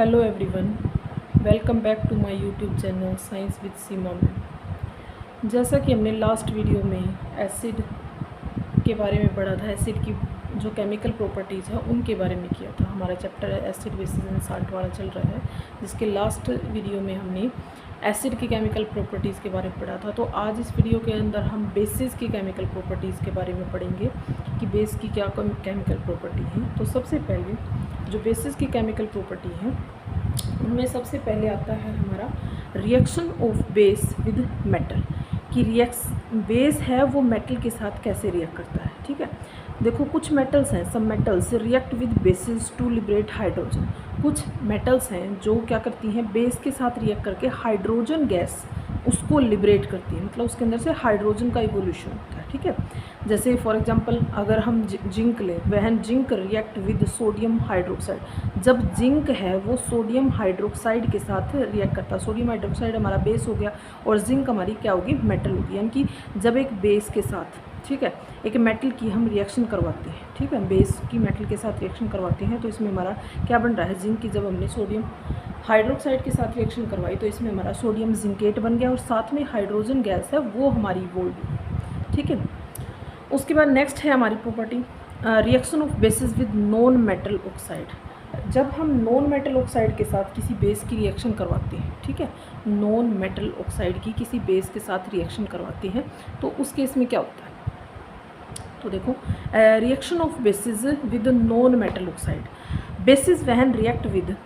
Hello everyone, welcome back to my YouTube channel science with Seema में। जैसा कि हमने लास्ट वीडियो में एसिड के बारे में पढ़ा था, एसिड की जो केमिकल प्रॉपर्टीज़ है उनके बारे में किया था। हमारा chapter acid basis and salt वाला चल रहा है, जिसके लास्ट वीडियो में हमने एसिड की केमिकल प्रॉपर्टीज़ के बारे में पढ़ा था। तो आज इस वीडियो के अंदर हम बेसिस की केमिकल प्रॉपर्टीज़ के बारे में पढ़ेंगे कि बेस की क्या केमिकल प्रॉपर्टी है। तो सबसे पहले जो बेसिस की केमिकल प्रॉपर्टी है उनमें सबसे पहले आता है हमारा reaction of base with metal, कि बेस है वो मेटल के साथ कैसे रिएक्ट करता है। ठीक है, देखो कुछ मेटल्स हैं, सब metals react with basis to liberate hydrogen. कुछ मेटल्स हैं जो क्या करती हैं, बेस के साथ रिएक्ट करके हाइड्रोजन गैस उसको लिबरेट करती है, मतलब उसके अंदर से हाइड्रोजन का इवोल्यूशन होता है। ठीक है, जैसे फॉर एग्जांपल अगर हम जिंक लें, वहन zinc react with sodium hydroxide. जब जिंक है वो सोडियम हाइड्रोक्साइड के साथ रिएक्ट करता है। सोडियम हाइड्रोक्साइड हमारा बेस हो गया और जिंक हमारी क्या होगी, मेटल होगी। यानी कि जब एक बेस के साथ, ठीक है, एक मेटल की हम रिएक्शन करवाते हैं, ठीक है, बेस की मेटल के साथ रिएक्शन करवाते हैं, तो इसमें हमारा क्या बन रहा है, जिंक की जब हमने सोडियम हाइड्रोक्साइड के साथ रिएक्शन करवाई तो इसमें हमारा सोडियम जिंकेट बन गया और साथ में हाइड्रोजन गैस है वो हमारी इवोल्व हुई। ठीक है, उसके बाद नेक्स्ट है हमारी property reaction of bases with non metal oxide. जब हम नॉन मेटल ऑक्साइड के साथ किसी बेस की रिएक्शन करवाते हैं, ठीक है, नॉन मेटल ऑक्साइड की किसी बेस के साथ रिएक्शन करवाते हैं तो उस केस में क्या होता है। तो देखो reaction of bases with non metal oxide. Bases when react with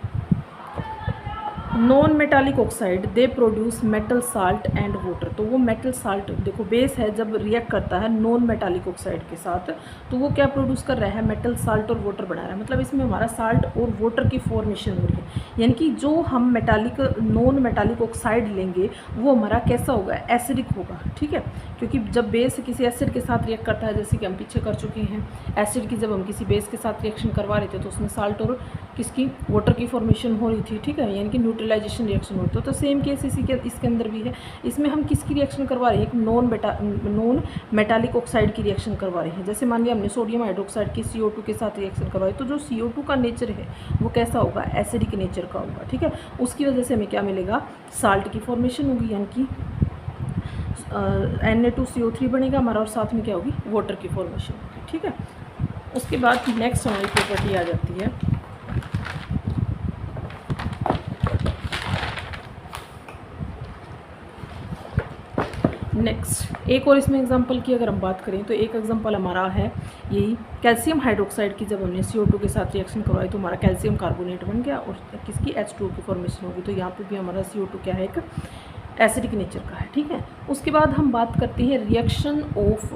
non metallic oxide they produce metal salt and water. तो वो मेटल साल्ट, देखो बेस है जब रिएक्ट करता है नॉन मेटालिक ऑक्साइड के साथ तो वो क्या प्रोड्यूस कर रहा है, मेटल साल्ट और वाटर बना रहा है। मतलब इसमें हमारा साल्ट और वाटर की फॉर्मेशन हो रही है। यानी कि जो हम मेटालिक नॉन मेटालिक ऑक्साइड लेंगे वो हमारा कैसा होगा, एसिडिक होगा। ठीक है, क्योंकि जब बेस किसी एसिड के साथ रिएक्ट करता है, जैसे कि हम पीछे कर चुके हैं, एसिड की जब हम किसी बेस के साथ रिएक्शन करवा रहे थे तो उसमें साल्ट और किसकी, वाटर की फॉर्मेशन हो रही थी। ठीक है, यानी कि न्यूट्रलाइजेशन रिएक्शन होता है। तो सेम केस इसके अंदर भी है। इसमें हम किसकी रिएक्शन करवा रहे हैं, एक नॉन मेटालिक ऑक्साइड की रिएक्शन करवा रहे हैं। जैसे मान लिया हमने सोडियम हाइड्रोक्साइड की CO2 के साथ रिएक्शन करवाई तो जो CO2 का नेचर है वो कैसा होगा, एसिडिक नेचर का होगा। ठीक है, उसकी वजह से हमें क्या मिलेगा, साल्ट की फॉर्मेशन होगी, यानी कि Na2CO3 बनेगा हमारा और साथ में क्या होगी, वाटर की फॉर्मेशन होगी। ठीक है, उसके बाद नेक्स्ट हमारी प्रॉपर्टी आ जाती है नेक्स्ट। एक और इसमें एग्जांपल की अगर हम बात करें तो एक एग्जांपल हमारा है यही कैल्शियम हाइड्रोक्साइड की। जब हमने CO2 के साथ रिएक्शन करवाई तो हमारा कैल्शियम कार्बोनेट बन गया और किसकी, H2O की फॉर्मेशन होगी। तो यहाँ पे भी हमारा CO2 क्या है, एक एसिडिक नेचर का है। ठीक है, उसके बाद हम बात करते हैं reaction of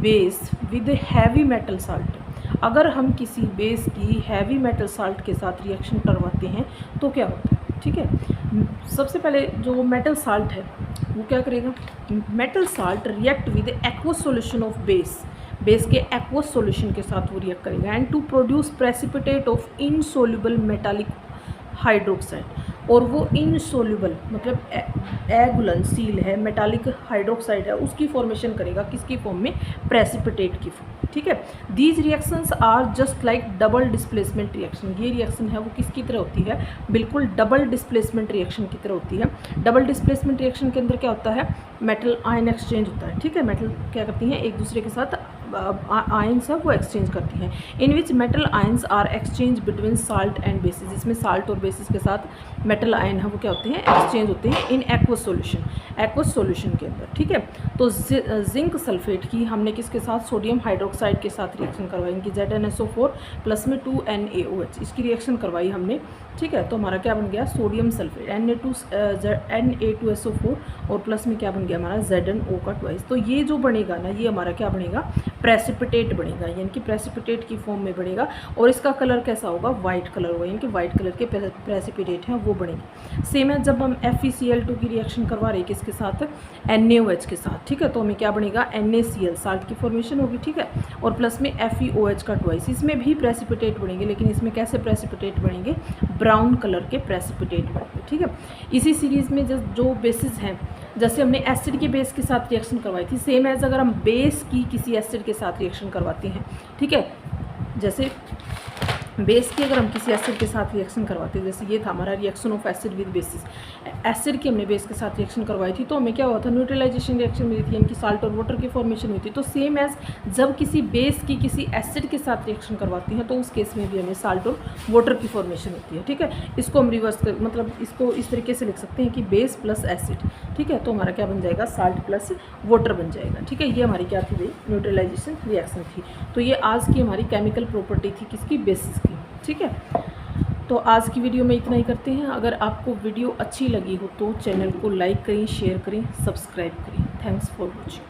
base with heavy metal salt. अगर हम किसी बेस की हैवी मेटल साल्ट के साथ रिएक्शन करवाते हैं तो क्या होता है। ठीक है, सबसे पहले जो मेटल साल्ट है वो क्या करेगा, metal salt react with aqueous solution of base के एक्वस सॉल्यूशन के साथ वो रिएक्ट करेगा and to produce precipitate of insoluble metallic hydroxide. और वो इनसोल्यूबल मतलब अघुलनशील है, मेटालिक हाइड्रोक्साइड है, उसकी फॉर्मेशन करेगा किसकी फॉर्म में, प्रेसिपिटेट की फॉर्म। ठीक है, these reactions are just like double displacement reaction. ये रिएक्शन है वो किसकी तरह होती है, बिल्कुल डबल डिस्प्लेसमेंट रिएक्शन की तरह होती है। डबल डिस्प्लेसमेंट रिएक्शन के अंदर क्या होता है, मेटल आयन एक्सचेंज होता है। ठीक है, मेटल क्या करती हैं, एक दूसरे के साथ आयन्स है वो एक्सचेंज करती हैं। In which metal ions are exchange between salt and bases. इसमें साल्ट और बेसिस के साथ मेटल आयन है वो क्या होते हैं, एक्सचेंज होते हैं इन एक्वस सॉल्यूशन के अंदर। ठीक है, तो जिंक सल्फेट की हमने किसके साथ, सोडियम हाइड्रोक्साइड के साथ रिएक्शन करवाई, इनकी ZnSO4 प्लस में 2NaOH इसकी रिएक्शन करवाई हमने। ठीक है, तो हमारा क्या बन गया, सोडियम सल्फेट Na2SO4 और प्लस में क्या बन गया हमारा ZnO का ट्वाइस। तो ये जो बनेगा ना, ये हमारा क्या बनेगा, प्रेसिपिटेट बनेगा, यानी कि प्रेसिपिटेट की फॉर्म में बनेगा और इसका कलर कैसा होगा, वाइट कलर होगा, यानी कि वाइट कलर के प्रेसिपिटेट हैं वो बनेंगे। सेम है जब हम FeCl2 की रिएक्शन करवा रहे हैं किसके साथ, NaOH के साथ। ठीक है, तो हमें क्या बनेगा, NaCl, साल्ट की फॉर्मेशन होगी। ठीक है, और प्लस में FeOH का ट्वाइस, इसमें भी प्रेसिपिटेट बनेंगे, लेकिन इसमें कैसे प्रेसिपिटेट बनेंगे, ब्राउन कलर के प्रेसिपिटेट बनेंगे। ठीक है, इसी सीरीज़ में जो बेसिस हैं, जैसे हमने एसिड के बेस के साथ रिएक्शन करवाई थी, सेम एज अगर हम बेस की किसी एसिड के साथ रिएक्शन करवाते हैं, ठीक है, जैसे बेस की अगर हम किसी एसिड के साथ रिएक्शन करवाते हैं, जैसे ये था हमारा reaction of acid with basis, acid की हमने बेस के साथ रिएक्शन करवाई थी तो हमें क्या हुआ था, न्यूट्रलाइजेशन रिएक्शन मिली थी, यानी कि साल्ट और वाटर की फॉर्मेशन हुई थी। तो सेम एज जब किसी बेस की किसी एसिड के साथ रिएक्शन करवाती हैं तो उस केस में भी हमें साल्ट और वाटर की फॉर्मेशन होती है। ठीक है, इसको हम रिवर्स कर, मतलब इसको इस तरीके से लिख सकते हैं कि बेस प्लस एसिड। ठीक है, तो हमारा क्या बन जाएगा, साल्ट प्लस वाटर बन जाएगा। ठीक है, ये हमारी क्या थी भाई, न्यूट्रलाइजेशन रिएक्शन थी। तो ये आज की हमारी केमिकल प्रॉपर्टी थी किसकी, बेसिस की। ठीक है, तो आज की वीडियो में इतना ही करते हैं। अगर आपको वीडियो अच्छी लगी हो तो चैनल को लाइक करें, शेयर करें, सब्सक्राइब करें। Thanks for watching.